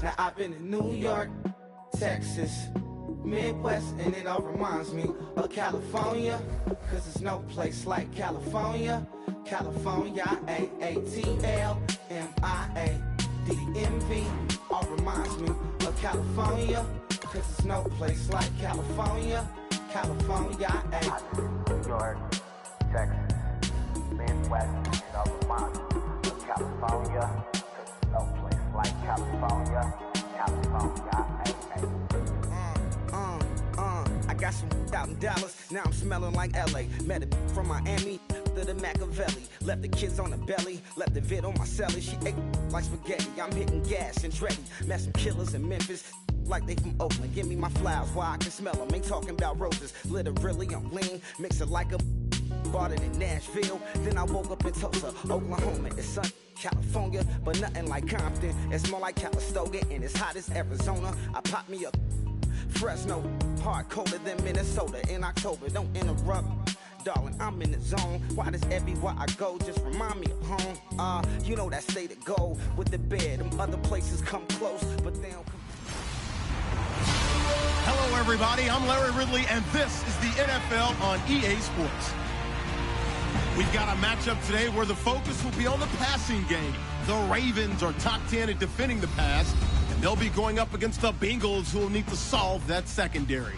Now I've been in New York, Texas, Midwest, and it all reminds me of California, cause there's no place like California. California, A-A-T-L-M-I-A-D-D-M-V, all reminds me of California, cause there's no place like California. California, New York, Texas, Midwest, it all reminds me of California, cause there's no place like California. California, I got some out in Dallas, now I'm smelling like LA. Met it from Miami to the Machiavelli. Left the kids on the belly, left the vid on my celly. She ate like spaghetti, I'm hitting gas and Dreddy. Met some killers in Memphis, like they from Oakland. Give me my flowers while I can smell them. Ain't talking about roses, literally I'm lean. Mix it like a bought it in Nashville. Then I woke up in Tulsa, Oklahoma. It's sun, California, but nothing like Compton. It's more like Calistoga and it's hot as Arizona. I pop me up Fresno, hard colder than Minnesota in October. Don't interrupt, darling, I'm in the zone. Why does everywhere I go just remind me of home? You know that state of gold with the bed. Them other places come close, but they don't come. Hello, everybody. I'm Larry Ridley, and this is the NFL on EA Sports. We've got a matchup today where the focus will be on the passing game. The Ravens are top 10 at defending the pass, and they'll be going up against the Bengals, who will need to solve that secondary.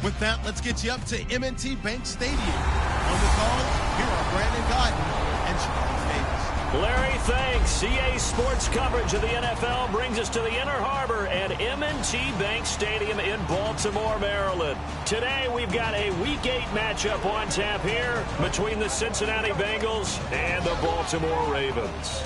With that, let's get you up to M&T Bank Stadium. On the call, here are Brandon Godden and Charles Davis. Larry, thanks. EA Sports coverage of the NFL brings us to the Inner Harbor at M&T Bank Stadium in Baltimore, Maryland. Today, we've got a Week 8 matchup on tap here between the Cincinnati Bengals and the Baltimore Ravens.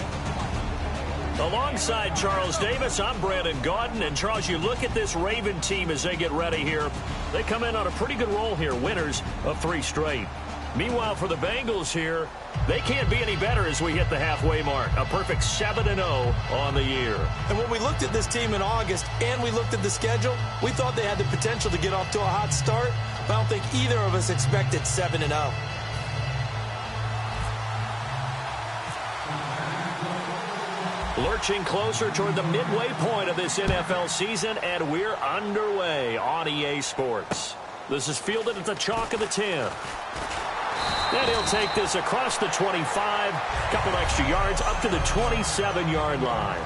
Alongside Charles Davis, I'm Brandon Gaudin. And, Charles, you look at this Raven team as they get ready here. They come in on a pretty good roll here, winners of 3 straight. Meanwhile, for the Bengals here, they can't be any better as we hit the halfway mark. A perfect 7-0 on the year. And when we looked at this team in August and we looked at the schedule, we thought they had the potential to get off to a hot start, but I don't think either of us expected 7-0. Lurching closer toward the midway point of this NFL season, and we're underway on EA Sports. This is fielded at the chalk of the 10. And he'll take this across the 25, couple extra yards up to the 27-yard line.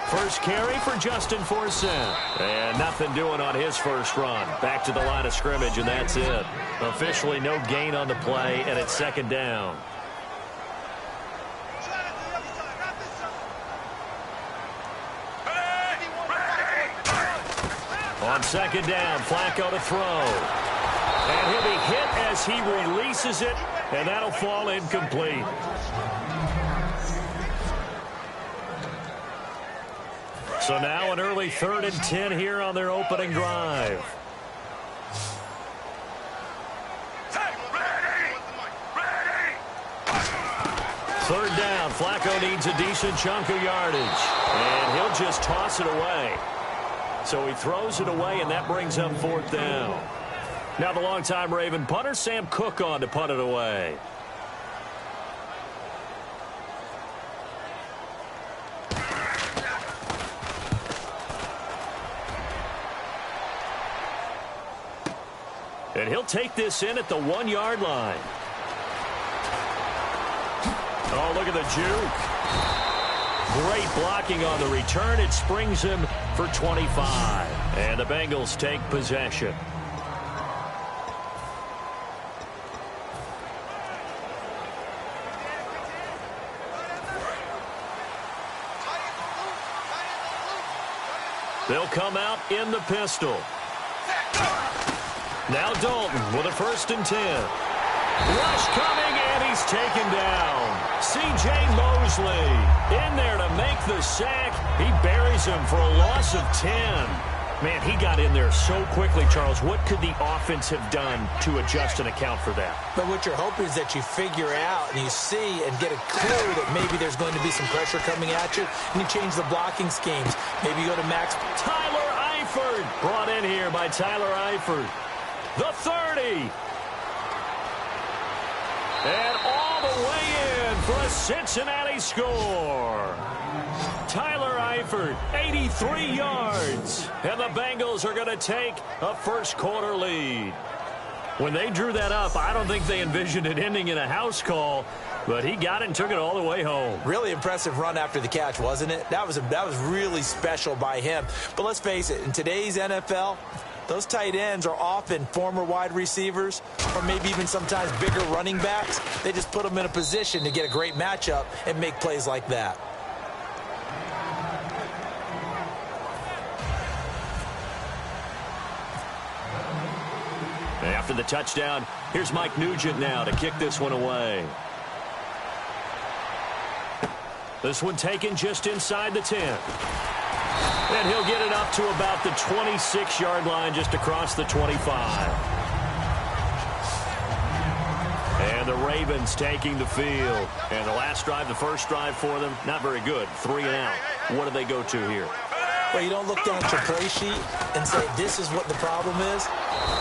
First carry for Justin Forsett. And nothing doing on his first run. Back to the line of scrimmage, and that's it. Officially no gain on the play, and it's 2nd down. On 2nd down, Flacco to throw. And he'll be hit as he releases it, and that'll fall incomplete. So now an early 3rd and 10 here on their opening drive. Third down, Flacco needs a decent chunk of yardage. And he'll just toss it away. So he throws it away, and that brings up 4th down. Now the longtime Raven punter, Sam Cook, on to punt it away. And he'll take this in at the 1-yard line. Oh, look at the juke. Great blocking on the return. It springs him for 25. And the Bengals take possession. They'll come out in the pistol. Now Dalton with a 1st and 10. Rush coming, and he's taken down. C.J. Mosley in there to make the sack. He buries him for a loss of 10. Man, he got in there so quickly, Charles. What could the offense have done to adjust and account for that? But what you're hoping is that you figure out and you see and get a clue that maybe there's going to be some pressure coming at you, and you change the blocking schemes. Maybe you go to max. Tyler Eifert, brought in here by Tyler Eifert. The 30. And all the way in for a Cincinnati score. Tyler Eifert, 83 yards. And the Bengals are going to take a first-quarter lead. When they drew that up, I don't think they envisioned it ending in a house call, but he got it and took it all the way home. Really impressive run after the catch, wasn't it? That was really special by him. But let's face it, in today's NFL, those tight ends are often former wide receivers or maybe even sometimes bigger running backs. They just put them in a position to get a great matchup and make plays like that. After the touchdown, here's Mike Nugent now to kick this one away. This one taken just inside the 10. And he'll get it up to about the 26-yard line, just across the 25. And the Ravens taking the field. And the last drive, the first drive for them, not very good. 3 and out. What do they go to here? Well, you don't look down at your play sheet and say, this is what the problem is.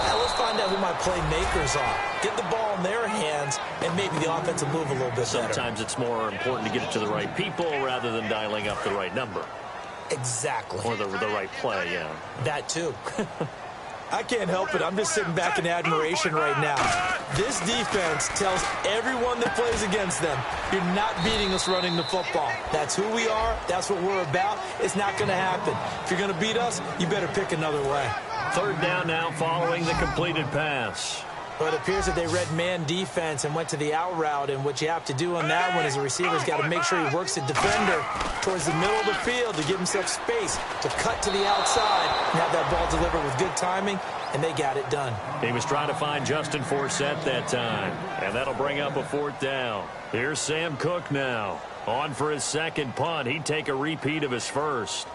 Now let's find out who my playmakers are. Get the ball in their hands, and maybe the offense will move a little bit better. Sometimes it's more important to get it to the right people rather than dialing up the right number. Exactly. Or the right play, yeah. That too. I can't help it. I'm just sitting back in admiration right now. This defense tells everyone that plays against them, you're not beating us running the football. That's who we are. That's what we're about. It's not going to happen. If you're going to beat us, you better pick another way. Third down now following the completed pass. But it appears that they read man defense and went to the out route, and what you have to do on that one is the receiver's got to make sure he works the defender towards the middle of the field to give himself space to cut to the outside and have that ball delivered with good timing, and they got it done. He was trying to find Justin Forsett that time, and that'll bring up a 4th down. Here's Sam Cook now. On for his second punt. He'd take a repeat of his first.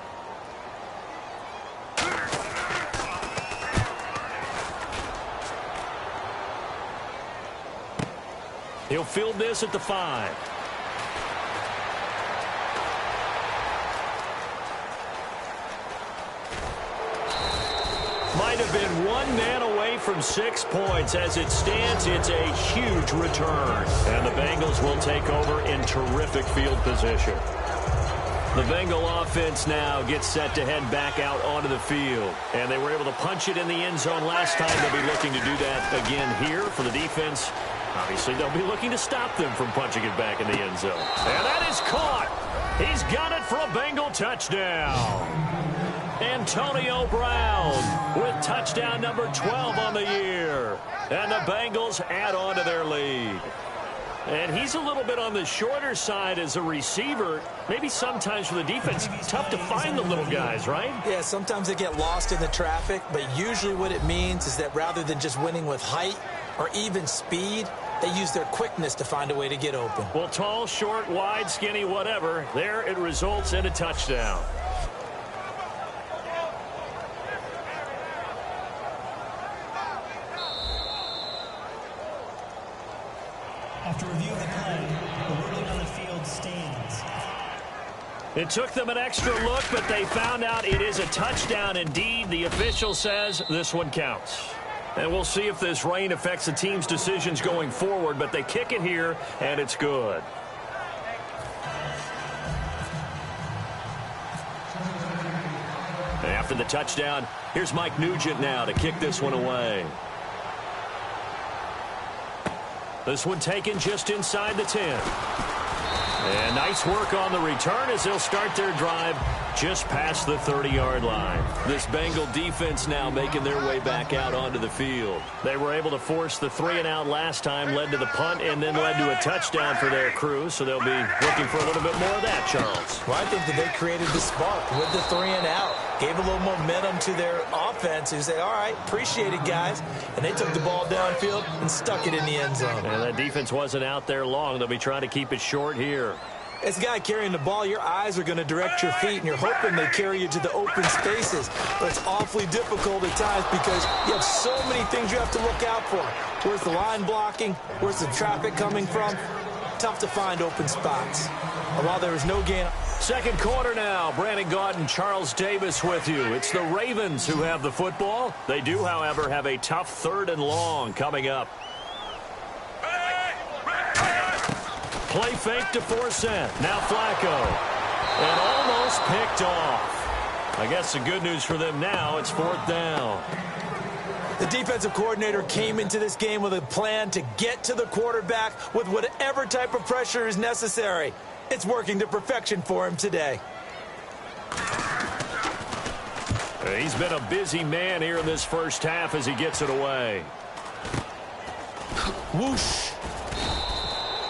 He'll field this at the 5. Might have been one man away from 6 points. As it stands, it's a huge return. And the Bengals will take over in terrific field position. The Bengal offense now gets set to head back out onto the field. And they were able to punch it in the end zone last time. They'll be looking to do that again here for the defense. Obviously, they'll be looking to stop them from punching it back in the end zone. And that is caught. He's got it for a Bengal touchdown. Antonio Brown with touchdown number 12 on the year. And the Bengals add on to their lead. And he's a little bit on the shorter side as a receiver. Maybe sometimes for the defense, tough to find the little guys, right? Yeah, sometimes they get lost in the traffic, but usually what it means is that rather than just winning with height or even speed, they use their quickness to find a way to get open. Well, tall, short, wide, skinny, whatever, there it results in a touchdown. After review of the play, the ruling on the field stands. It took them an extra look, but they found out it is a touchdown indeed. The official says this one counts. And we'll see if this rain affects the team's decisions going forward, but they kick it here, and it's good. After the touchdown, here's Mike Nugent now to kick this one away. This one taken just inside the 10. And nice work on the return as they'll start their drive just past the 30-yard line. This Bengal defense now making their way back out onto the field. They were able to force the 3-and-out last time, led to the punt, and then led to a touchdown for their crew. So they'll be looking for a little bit more of that, Charles. Well, I think that they created the spark with the 3-and-out. Gave a little momentum to their offense who said, all right, appreciate it, guys. And they took the ball downfield and stuck it in the end zone. And that defense wasn't out there long. They'll be trying to keep it short here. As a guy carrying the ball, your eyes are going to direct your feet, and you're hoping they carry you to the open spaces. But it's awfully difficult at times because you have so many things you have to look out for. Where's the line blocking? Where's the traffic coming from? Tough to find open spots. And while there was no gain. Second quarter now. Brandon Gaudin, Charles Davis with you. It's the Ravens who have the football. They do, however, have a tough 3rd and long coming up. Play fake to force it. Now Flacco. And almost picked off. I guess the good news for them now, it's 4th down. The defensive coordinator came into this game with a plan to get to the quarterback with whatever type of pressure is necessary. It's working to perfection for him today. He's been a busy man here in this first half as he gets it away. Whoosh.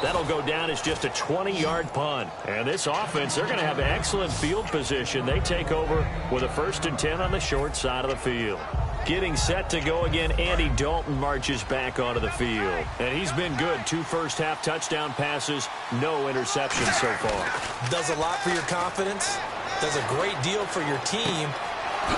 That'll go down as just a 20-yard punt. And this offense, they're going to have excellent field position. They take over with a 1st and 10 on the short side of the field. Getting set to go again, Andy Dalton marches back onto the field. And he's been good. 2 first-half touchdown passes, no interceptions so far. Does a lot for your confidence. Does a great deal for your team.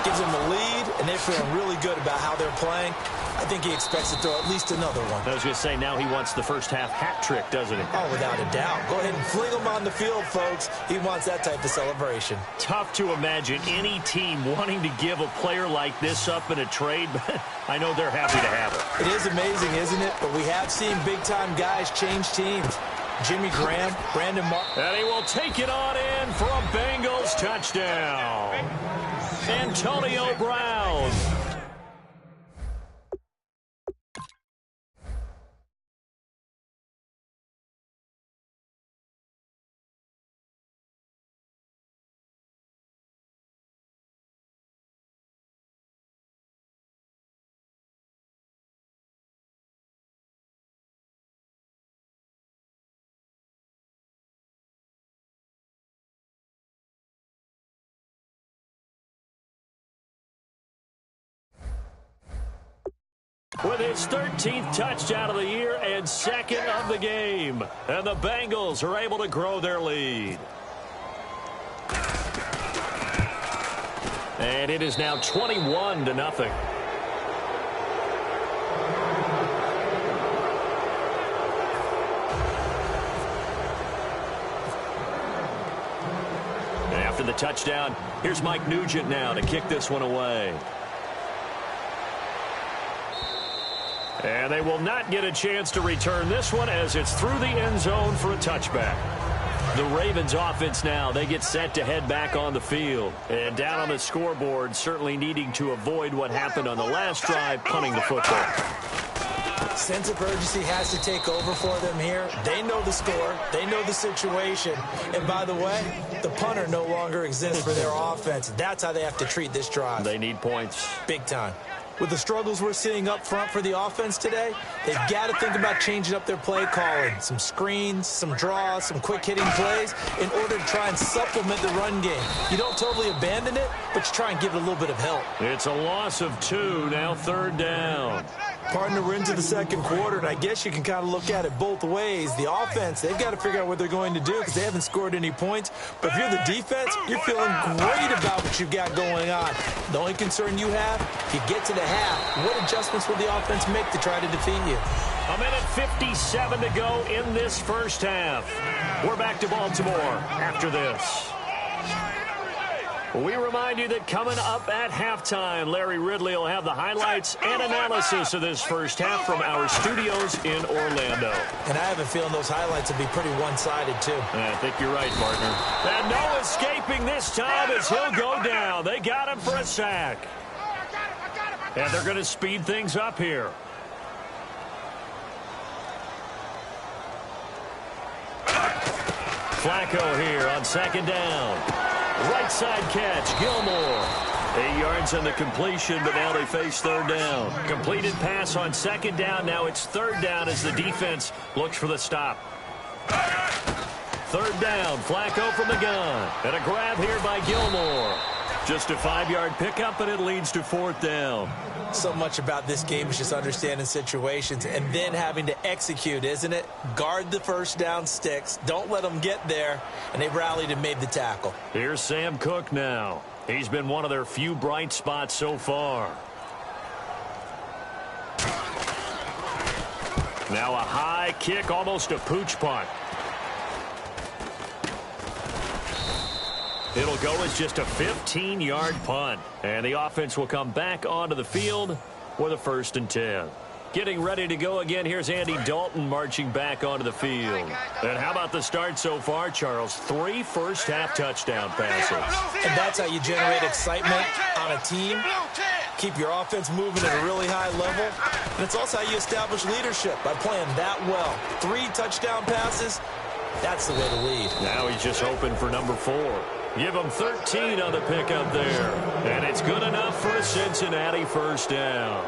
Gives them the lead, and they're feeling really good about how they're playing. I think he expects to throw at least another one. I was going to say, now he wants the first-half hat trick, doesn't he? Oh, without a doubt. Go ahead and fling him on the field, folks. He wants that type of celebration. Tough to imagine any team wanting to give a player like this up in a trade, but I know they're happy to have it. It is amazing, isn't it? But we have seen big-time guys change teams. Jimmy Graham, Brandon Martin. And he will take it on in for a Bengals touchdown. Antonio Brown. With his 13th touchdown of the year and 2nd of the game. And the Bengals are able to grow their lead. And it is now 21-0. After the touchdown, here's Mike Nugent now to kick this one away. And they will not get a chance to return this one as it's through the end zone for a touchback. The Ravens offense now, they get set to head back on the field. And down on the scoreboard, certainly needing to avoid what happened on the last drive, punting the football. Sense of urgency has to take over for them here. They know the score. They know the situation. And by the way, the punter no longer exists for their offense. That's how they have to treat this drive. They need points. Big time. With the struggles we're seeing up front for the offense today, they've got to think about changing up their play calling. Some screens, some draws, some quick-hitting plays in order to try and supplement the run game. You don't totally abandon it, but you try and give it a little bit of help. It's a loss of 2, now 3rd down. Partner, we're into the second quarter, and I guess you can kind of look at it both ways. The offense, they've got to figure out what they're going to do because they haven't scored any points. But if you're the defense, you're feeling great about what you've got going on. The only concern you have, if you get to the half, what adjustments will the offense make to try to defeat you? A minute 57 to go in this first half. We're back to Baltimore after this. We remind you that coming up at halftime, Larry Ridley will have the highlights and analysis of this first half from our studios in Orlando. And I have a feeling those highlights will be pretty one-sided, too. I think you're right, partner. And no escaping this time as he'll go down. They got him for a sack. And they're going to speed things up here. Flacco here on 2nd down. Right side catch, Gilmore. 8 yards on the completion, but now they face 3rd down. Completed pass on 2nd down. Now it's 3rd down as the defense looks for the stop. 3rd down, Flacco from the gun. And a grab here by Gilmore. Just a 5-yard pickup, and it leads to 4th down. So much about this game is just understanding situations and then having to execute, isn't it? Guard the first down sticks. Don't let them get there. And they rallied and made the tackle. Here's Sam Cook now. He's been one of their few bright spots so far. Now a high kick, almost a pooch punt. It'll go as just a 15-yard punt. And the offense will come back onto the field with a 1st and 10. Getting ready to go again. Here's Andy Dalton marching back onto the field. And how about the start so far, Charles? 3 first-half touchdown passes. And that's how you generate excitement on a team. Keep your offense moving at a really high level. And it's also how you establish leadership by playing that well. 3 touchdown passes, that's the way to lead. Now he's just hoping for number 4. Give him 13 on the pickup there. And it's good enough for a Cincinnati 1st down.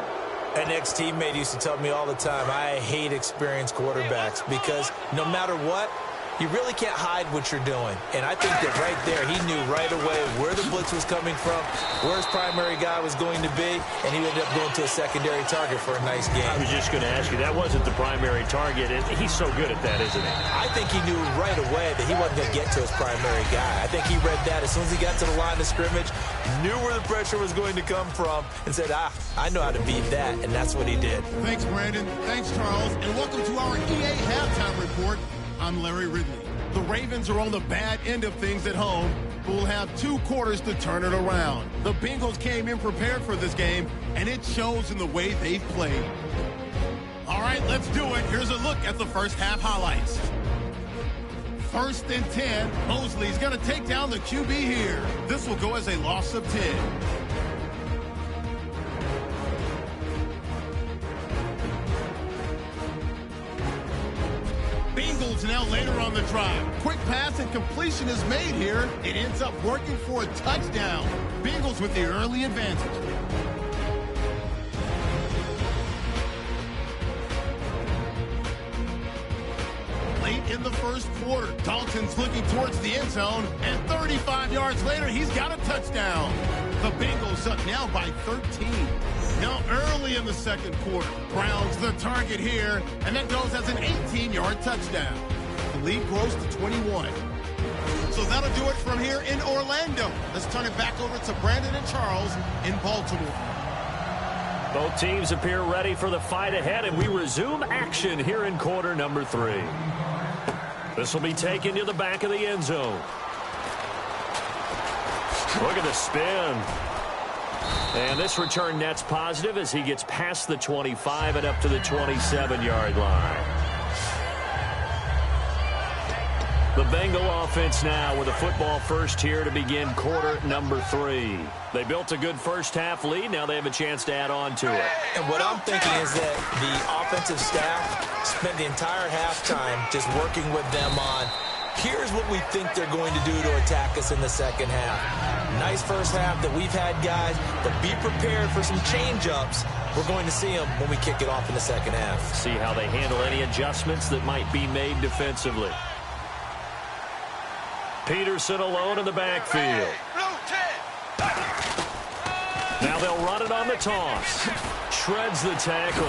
An ex-teammate used to tell me all the time, I hate experienced quarterbacks because no matter what, you really can't hide what you're doing. And I think that right there, he knew right away where the blitz was coming from, where his primary guy was going to be, and he ended up going to a secondary target for a nice game. I was just going to ask you, that wasn't the primary target. He's so good at that, isn't he? I think he knew right away that he wasn't going to get to his primary guy. I think he read that as soon as he got to the line of scrimmage, knew where the pressure was going to come from, and said, I know how to beat that, and that's what he did. Thanks, Brandon. Thanks, Charles. And welcome to our EA Halftime Report. I'm Larry Ridley. The Ravens are on the bad end of things at home, but will have 2 quarters to turn it around. The Bengals came in prepared for this game, and it shows in the way they've played. All right, let's do it. Here's a look at the first half highlights. 1st and 10. Mosley's going to take down the QB here. This will go as a loss of 10. Bengals now later on the drive. Quick pass and completion is made here. It ends up working for a touchdown. Bengals with the early advantage. Late in the first quarter, Dalton's looking towards the end zone, and 35 yards later, he's got a touchdown. The Bengals up now by 13. Now early in the second quarter, Brown's the target here, and that goes as an 18-yard touchdown. The lead grows to 21. So that'll do it from here in Orlando. Let's turn it back over to Brandon and Charles in Baltimore. Both teams appear ready for the fight ahead, and we resume action here in quarter number 3. This will be taken to the back of the end zone. Look at the spin. And this return net's positive as he gets past the 25 and up to the 27-yard line. The Bengal offense now with a football first here to begin quarter number 3. They built a good first half lead. Now they have a chance to add on to it. And what I'm thinking is that the offensive staff spent the entire halftime just working with them on, here's what we think they're going to do to attack us in the second half. Nice first half that we've had, guys, but be prepared for some change-ups. We're going to see them when we kick it off in the second half. See how they handle any adjustments that might be made defensively. Peterson alone in the backfield. Now they'll run it on the toss. Shreds the tackle.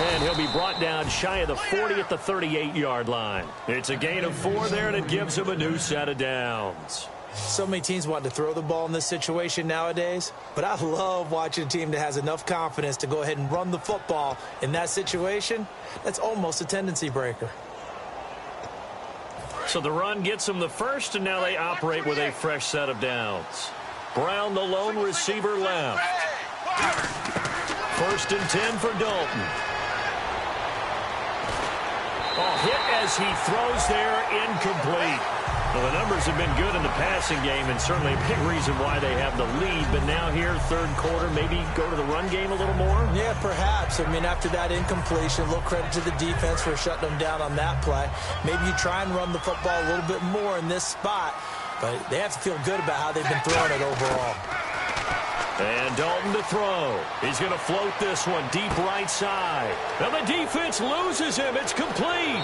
And he'll be brought down shy of the 40 at the 38-yard line. It's a gain of 4 there, and it gives him a new set of downs. So many teams want to throw the ball in this situation nowadays, but I love watching a team that has enough confidence to go ahead and run the football in that situation. That's almost a tendency breaker. So the run gets them the first, and now they operate with a fresh set of downs. Brown, the lone receiver, left. 1st and 10 for Dalton. Oh, hit as he throws there, incomplete. Well, the numbers have been good in the passing game, and certainly a big reason why they have the lead. But now here, third quarter, maybe go to the run game a little more? Yeah, perhaps. I mean, after that incompletion, a little credit to the defense for shutting them down on that play. Maybe you try and run the football a little bit more in this spot, but they have to feel good about how they've been throwing it overall. And Dalton to throw. He's going to float this one deep right side. Now the defense loses him. It's complete.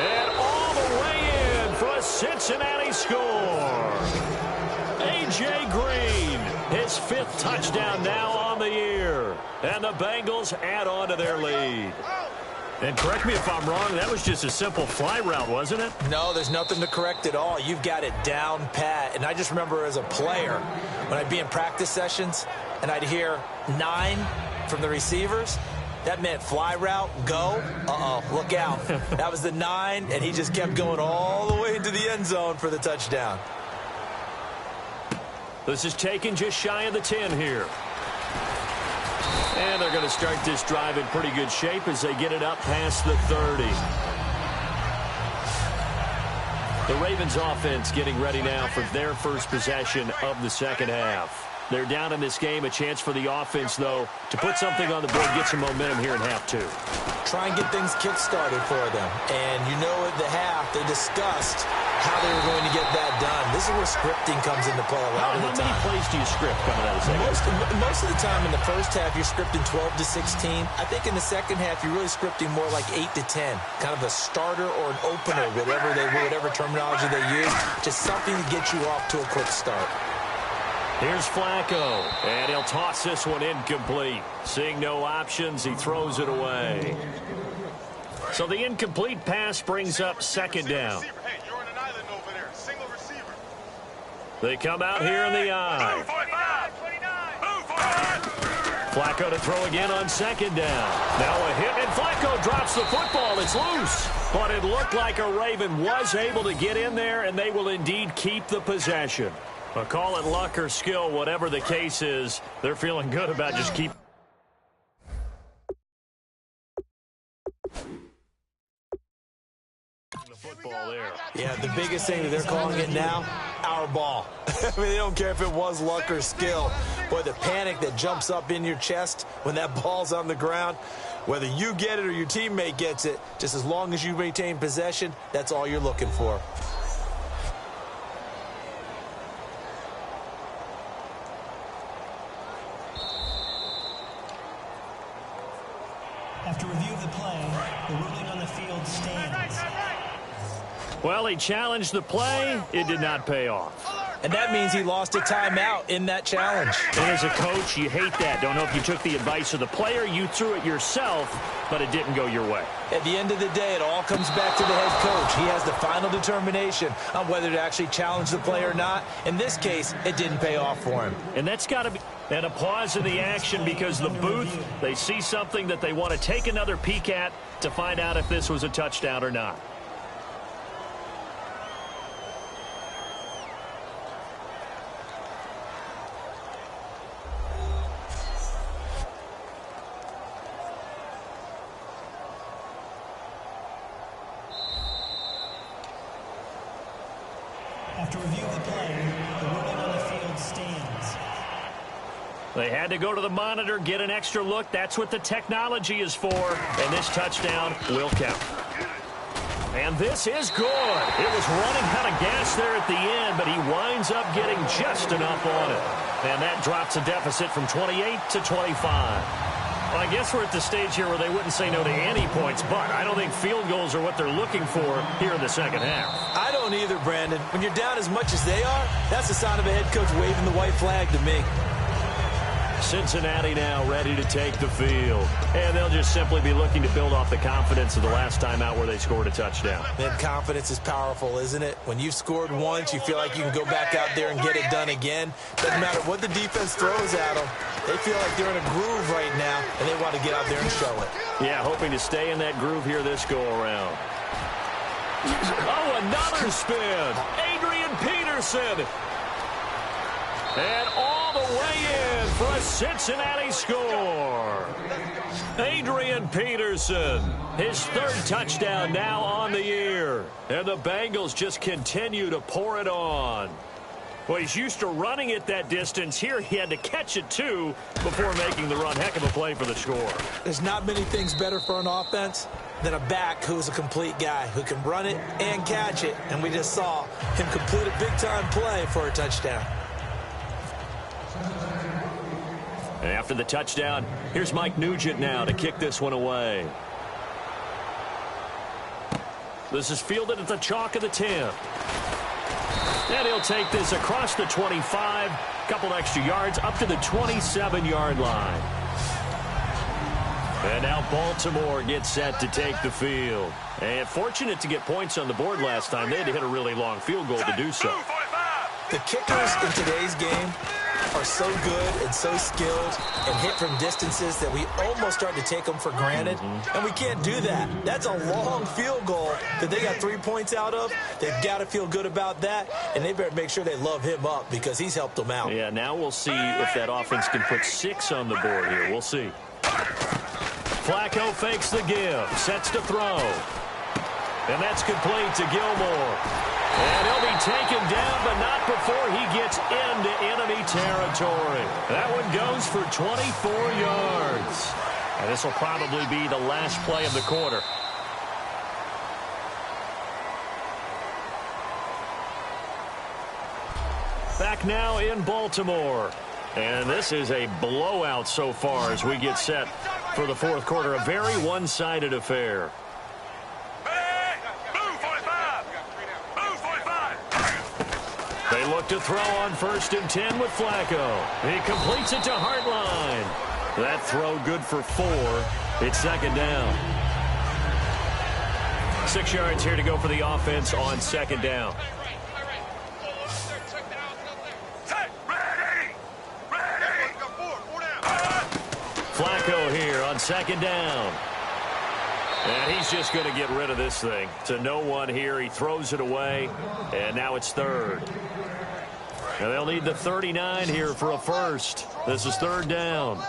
And all the way in for a Cincinnati score. A.J. Green fifth touchdown now on the year. And the Bengals add on to their lead. And correct me if I'm wrong, that was just a simple fly route, wasn't it? No, there's nothing to correct at all. You've got it down pat. And I just remember as a player, when I'd be in practice sessions and I'd hear 9 from the receivers, that meant fly route, go, look out. That was the 9, and he just kept going all the way into the end zone for the touchdown. This is taken just shy of the 10 here. And they're going to start this drive in pretty good shape as they get it up past the 30. The Ravens offense getting ready now for their first possession of the second half. They're down in this game. A chance for the offense, though, to put something on the board, get some momentum here in half 2. Try and get things kick-started for them. And you know at the half, they discussed how they were going to get that done. This is where scripting comes into play a lot of the time. How many plays do you script coming out of the second? Most of the time in the first half, you're scripting 12 to 16. I think in the second half, you're really scripting more like 8 to 10. Kind of a starter or an opener, whatever terminology they use. Just something to get you off to a quick start. Here's Flacco, and he'll toss this one incomplete. Seeing no options, he throws it away. So the incomplete pass brings up second down. They come out here in the eye. Flacco to throw again on second down. Now a hit, and Flacco drops the football. It's loose. But it looked like a Raven was able to get in there, and they will indeed keep the possession. But call it luck or skill, whatever the case is, they're feeling good about just keep. The football there. Yeah, the biggest thing that they're calling it now, our ball. I mean, they don't care if it was luck or skill. Boy, the panic that jumps up in your chest when that ball's on the ground, whether you get it or your teammate gets it, just as long as you maintain possession, that's all you're looking for. After review of the play, the ruling on the field stands. Well, he challenged the play. It did not pay off. And that means he lost a timeout in that challenge. And as a coach, you hate that. Don't know if you took the advice of the player. You threw it yourself, but it didn't go your way. At the end of the day, it all comes back to the head coach. He has the final determination on whether to actually challenge the play or not. In this case, it didn't pay off for him. And that's got to be... And a pause in the action because the booth, they see something that they want to take another peek at to find out if this was a touchdown or not. After review of the play, the ruling on the field stands. They had to go to the monitor, get an extra look. That's what the technology is for. And this touchdown will count. And this is good. It was running out of gas there at the end, but he winds up getting just enough on it. And that drops a deficit from 28 to 25. Well, I guess we're at the stage here where they wouldn't say no to any points, but I don't think field goals are what they're looking for here in the second half. I don't either, Brandon. When you're down as much as they are, that's the sign of a head coach waving the white flag to me. Cincinnati now ready to take the field. And they'll just simply be looking to build off the confidence of the last time out where they scored a touchdown. Man, confidence is powerful, isn't it? When you've scored once, you feel like you can go back out there and get it done again. Doesn't matter what the defense throws at them. They feel like they're in a groove right now, and they want to get out there and show it. Yeah, hoping to stay in that groove here this go-around. Oh, another spin. Adrian Peterson. And all the way in for a Cincinnati score. Adrian Peterson, his third touchdown now on the year. And the Bengals just continue to pour it on. Well, he's used to running it that distance. Here he had to catch it, too, before making the run. Heck of a play for the score. There's not many things better for an offense than a back who's a complete guy who can run it and catch it. And we just saw him complete a big-time play for a touchdown. And after the touchdown, here's Mike Nugent now to kick this one away. This is fielded at the chalk of the 10. And he'll take this across the 25, a couple extra yards, up to the 27-yard line. And now Baltimore gets set to take the field. And fortunate to get points on the board last time. They had to hit a really long field goal to do so. The kickers in today's game are so good and so skilled and hit from distances that we almost start to take them for granted. And we can't do that. That's a long field goal that they got 3 points out of. They've got to feel good about that, and they better make sure they love him up because he's helped them out. Yeah, now we'll see if that offense can put 6 on the board here. We'll see. Flacco fakes the give, sets to throw. And that's complete to Gilmore. And he'll be taken down, but not before he gets into enemy territory. That one goes for 24 yards. And this will probably be the last play of the quarter. Back now in Baltimore. And this is a blowout so far as we get set for the fourth quarter. A very one-sided affair. They look to throw on 1st and 10 with Flacco. He completes it to Hartline. That throw good for 4. It's second down. 6 yards here to go for the offense on second down. Flacco here on second down. And he's just going to get rid of this thing. To no one here. He throws it away. And now it's third. And they'll need the 39 here for a first. This is third down.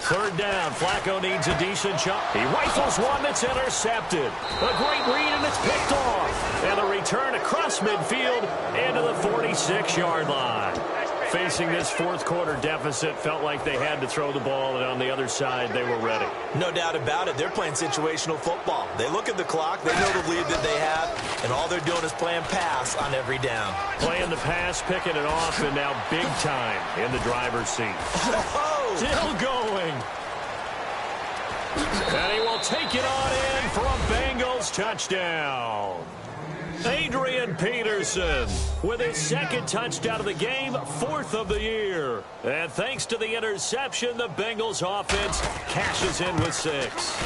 Third down. Flacco needs a decent shot. He rifles one that's intercepted. A great read, and it's picked off. And a return across midfield into the 46-yard line. Facing this fourth quarter deficit, felt like they had to throw the ball, and on the other side, they were ready. No doubt about it. They're playing situational football. They look at the clock, they know the lead that they have, and all they're doing is playing pass on every down. Playing the pass, picking it off, and now big time in the driver's seat. Oh. Still going. And he will take it on in for a Bengals touchdown. Adrian Peterson with his second touchdown of the game, 4th of the year. And thanks to the interception, the Bengals offense cashes in with 6.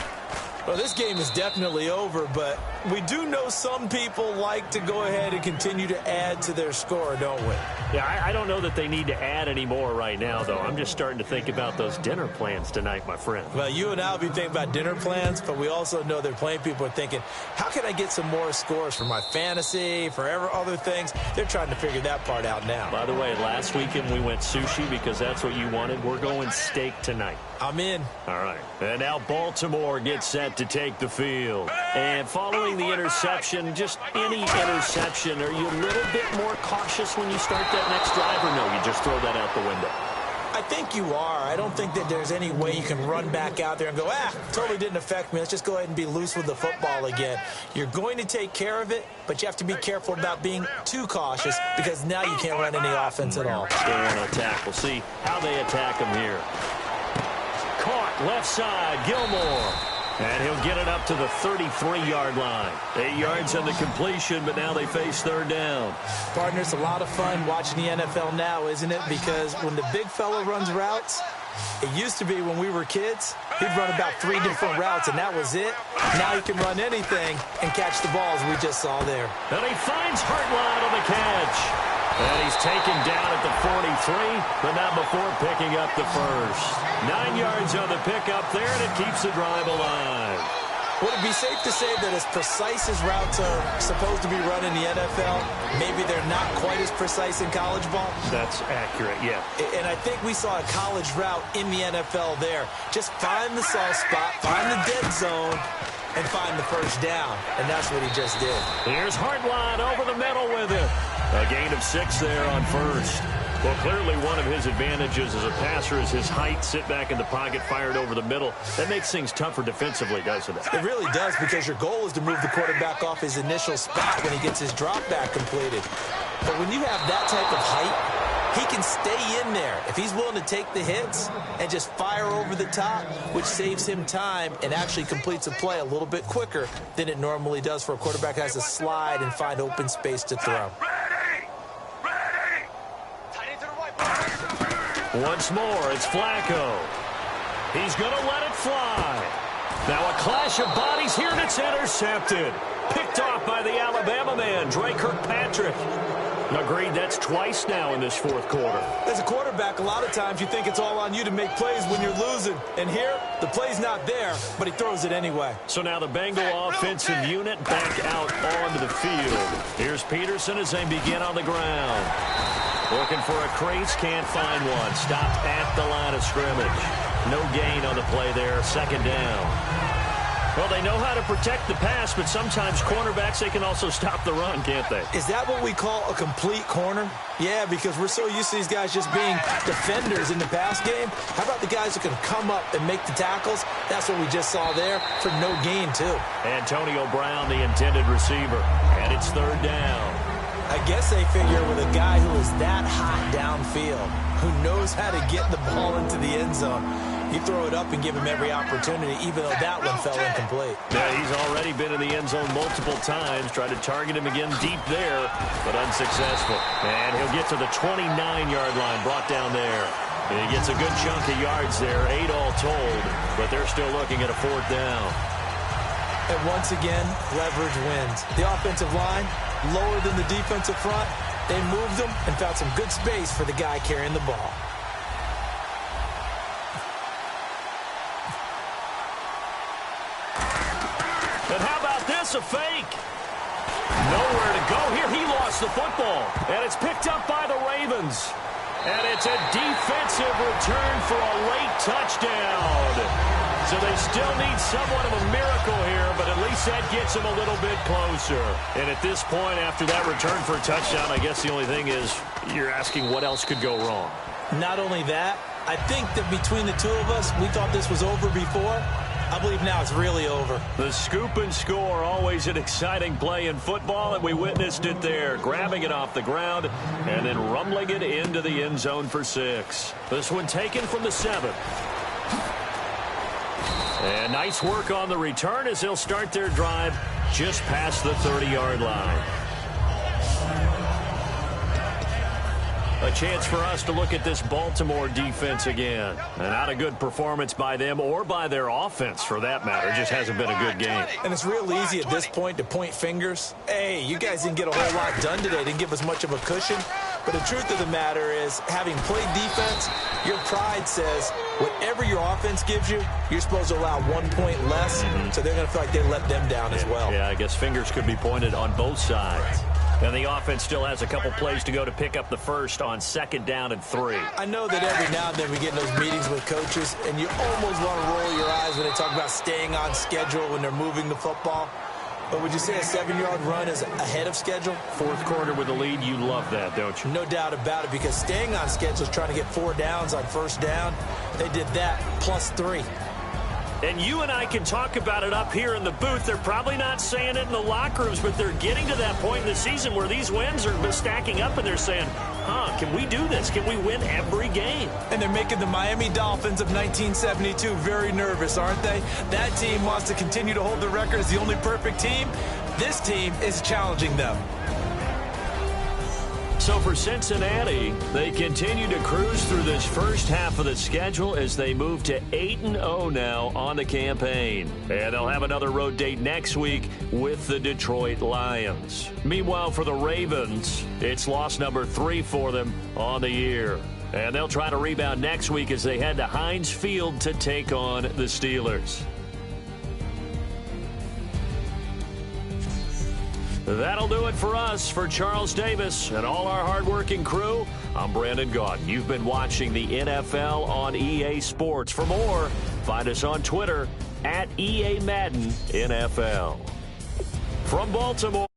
Well, this game is definitely over, but we do know some people like to go ahead and continue to add to their score, don't we? Yeah, I don't know that they need to add any more right now, though. I'm just starting to think about those dinner plans tonight, my friend. Well, you and I will be thinking about dinner plans, but we also know they're playing people are thinking, how can I get some more scores for my fantasy, for other things? They're trying to figure that part out now. By the way, last weekend we went sushi because that's what you wanted. We're going steak tonight. I'm in. All right. And now Baltimore gets set to take the field. And following the interception, just any interception, are you a little bit more cautious when you start that next drive, or no, you just throw that out the window? I think you are. I don't think that there's any way you can run back out there and go, totally didn't affect me. Let's just go ahead and be loose with the football again. You're going to take care of it, but you have to be careful about being too cautious because now you can't run any offense at all. They want to attack. We'll see how they attack him here. Caught left side, Gilmore. And he'll get it up to the 33-yard line. 8 yards on the completion, but now they face third down. Partner, it's a lot of fun watching the NFL now, isn't it? Because when the big fella runs routes, it used to be when we were kids, he'd run about 3 different routes, and that was it. Now he can run anything and catch the balls we just saw there. And he finds Hartline on the catch. And he's taken down at the 43, but not before picking up the first. 9 yards on the pickup there, and it keeps the drive alive. Would it be safe to say that as precise as routes are supposed to be run in the NFL, maybe they're not quite as precise in college ball? That's accurate, yeah. And I think we saw a college route in the NFL there. Just find the soft spot, find the dead zone, and find the first down. And that's what he just did. Here's Hartline over the middle with it. A gain of 6 there on first. Well, clearly one of his advantages as a passer is his height, sit back in the pocket, fired over the middle. That makes things tougher defensively, doesn't it? It really does, because your goal is to move the quarterback off his initial spot when he gets his drop back completed. But when you have that type of height He can stay in there if he's willing to take the hits and just fire over the top, which saves him time and actually completes a play a little bit quicker than it normally does for a quarterback who has to slide and find open space to throw. Once more, it's Flacco. He's going to let it fly. Now a clash of bodies here, and it's intercepted. Picked off by the Alabama man, Dre Kirkpatrick. Agreed, that's twice now in this fourth quarter. As a quarterback, a lot of times you think it's all on you to make plays when you're losing. And here, the play's not there, but he throws it anyway. So now the Bengal offensive unit back out onto the field. Here's Peterson as they begin on the ground. Looking for a crease, can't find one. Stopped at the line of scrimmage. No gain on the play there, second down. Well, they know how to protect the pass, but sometimes cornerbacks, they can also stop the run, can't they? Is that what we call a complete corner? Yeah, because we're so used to these guys just being defenders in the pass game. How about the guys who can come up and make the tackles? That's what we just saw there for no gain, too. Antonio Brown, the intended receiver, and it's third down. I guess they figure with a guy who is that hot downfield, who knows how to get the ball into the end zone, you throw it up and give him every opportunity, even though that one fell incomplete. Yeah, he's already been in the end zone multiple times. Tried to target him again deep there, but unsuccessful. And he'll get to the 29-yard line, brought down there. And he gets a good chunk of yards there, 8 all told, but they're still looking at a fourth down. And once again, leverage wins. The offensive line, lower than the defensive front. They moved them and found some good space for the guy carrying the ball. And how about this, a fake? Nowhere to go here. He lost the football. And it's picked up by the Ravens. And it's a defensive return for a late touchdown. So they still need somewhat of a miracle here, but at least that gets them a little bit closer. And at this point, after that return for a touchdown, I guess the only thing is you're asking what else could go wrong. Not only that, I think that between the two of us, we thought this was over before. I believe now it's really over. The scoop and score, always an exciting play in football, and we witnessed it there, grabbing it off the ground and then rumbling it into the end zone for 6. This one taken from the 7. And nice work on the return as they'll start their drive just past the 30-yard line. A chance for us to look at this Baltimore defense again. And not a good performance by them or by their offense, for that matter. It just hasn't been a good game. And it's real easy at this point to point fingers. Hey, you guys didn't get a whole lot done today. Didn't give us much of a cushion. But the truth of the matter is, having played defense, your pride says whatever your offense gives you, you're supposed to allow 1 point less. So they're going to feel like they let them down as well. Yeah, I guess fingers could be pointed on both sides. And the offense still has a couple plays to go to pick up the first on 2nd down and 3. I know that every now and then we get in those meetings with coaches, and you almost want to roll your eyes when they talk about staying on schedule when they're moving the football. But would you say a 7-yard run is ahead of schedule? Fourth quarter with the lead, you love that, don't you? No doubt about it, because staying on schedule is trying to get 4 downs on first down. They did that plus 3. And you and I can talk about it up here in the booth. They're probably not saying it in the locker rooms, but they're getting to that point in the season where these wins are stacking up, and they're saying, can we do this? Can we win every game? And they're making the Miami Dolphins of 1972 very nervous, aren't they? That team wants to continue to hold the record as the only perfect team. This team is challenging them. So for Cincinnati, they continue to cruise through this first half of the schedule as they move to 8-0 now on the campaign. And they'll have another road date next week with the Detroit Lions. Meanwhile, for the Ravens, it's loss number 3 for them on the year. And they'll try to rebound next week as they head to Heinz Field to take on the Steelers. That'll do it for us. For Charles Davis and all our hardworking crew, I'm Brandon Gaudin. You've been watching the NFL on EA Sports. For more, find us on Twitter @EA Madden NFL. From Baltimore.